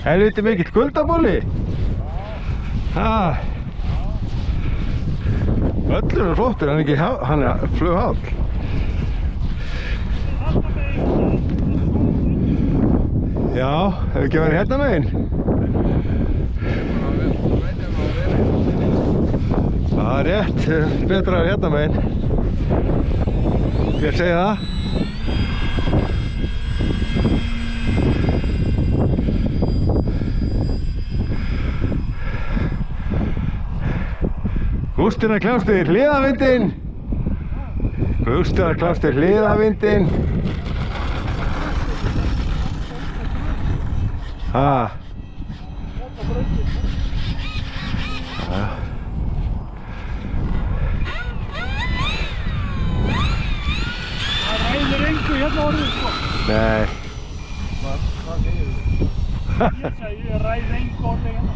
Helviti mikill kuldabóli. Ha. Öllur flottur, hann ekki, hann flughál. Já, hefur ekki verið hérna megin? Það rétt, betra að hérna megin. Ég segi það. Gústinn að kljást við hliðavindinn. Gústinn að kljást við hliðavindinn. Ha. Það ræðir engu hérna orðið sko. Nei. Hvað segir þú? Ég segi ég ræði engu orðið hérna.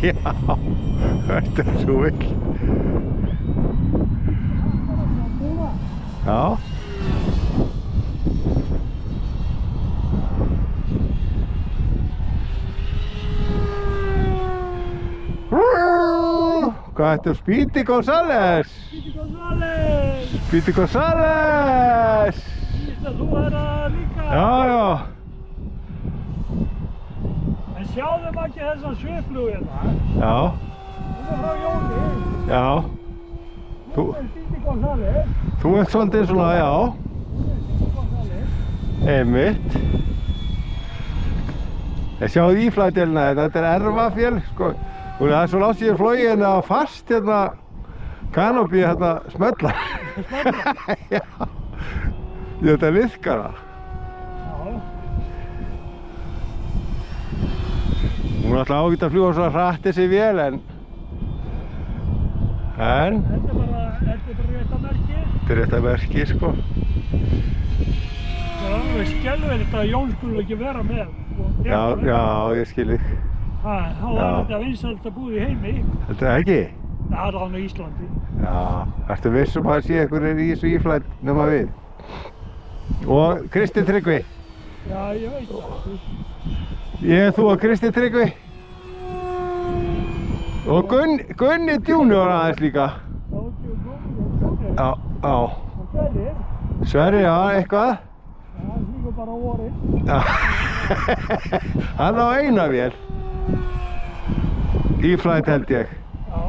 Já, þetta svo vill. Já. Hvað þetta er Speedy Gonzales? Speedy Gonzales! Þú er það líka. Já. En sjáðum ekki þessa sviflugu hérna. Já. Hún er frá Jóni. Já. Þú er Speedy Gonzales. Þú ert svolítið svona, já. Speedy Gonzales. Einmitt. Ég sjáðu íflæðdelina, þetta er erfafél, sko. Það er svo látt síðan flóið hérna fast hérna kanopí hérna smölla. Já. Þetta virkar það. Já. Hún er alltaf ágætt að fljúga svo hratt þessi vél en... Þetta er bara réttamerki. Þetta er réttamerki, sko. Það er alveg skelfilegt að Jón skulle ekki vera með. Já, ég skil þig. Þá var þetta vinsælasta búð í heimi. Þetta er ekki? Það er hann á Íslandi. Já, ertu viss að sé einhverjir í þessu íflæð nema við? Og Kristinn Tryggvi? Já, ég veit það. Þú og Kristinn Tryggvi? Og Gunni Junior aðeins líka? Já. Og Sverrir, já, eitthvað? Já, hann flýgur bara á vorin. Já. Hann á eina vél. Íflæð held ég. Já.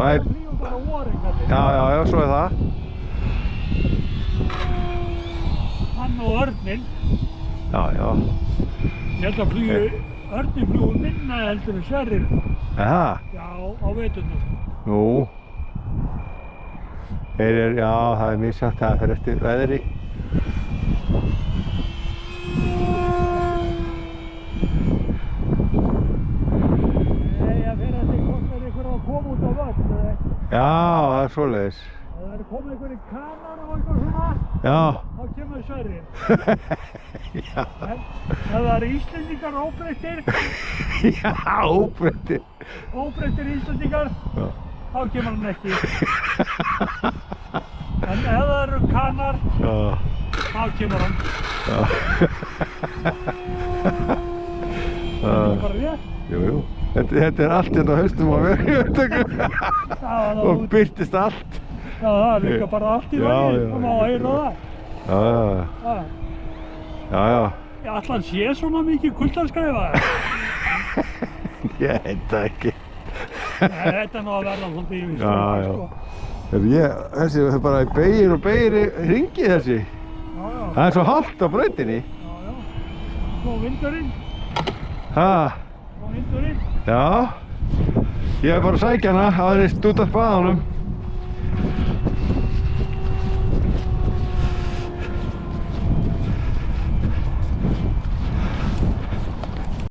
Hann flýgur bara á vorin, kallir. Já, svo er það. Hann og Örninn. Já. Ég held að Örninn flugur minna heldur en Sverrir. Aha. Já, á veturnar. Nú. Já, það er misjafnt, það fer eftir veðri. Já, það er svoleiðis. Ef það eru komið einhverjir kanar og eitthvað svona, Já. þá kemur Sverrir. Já. En ef það eru Íslendingar óbreyttir, Já, óbreyttir. Óbreyttir Íslendingar, Já. þá kemur hann ekki. En ef það eru kanar, Já. þá kemur hann. Já. Það er bara rétt. Jú. Þetta er allt hérna á haustum á mér í upptöku. Og birtist allt. Já, það er líka bara allt í lagi. Það má að heyra það. Já. Ég ætla að sé svona mikið kuldaskræfa. Ég veit það ekki. Þetta er nú að verða svolítið yfir stjórn, sko. Þessi er bara beygir og beygir í hringi þessi. Það er svo halt á brautinni. Já. Svo vindurinn. Já. Ég er bara að sækja hana, það er út af spaðanum.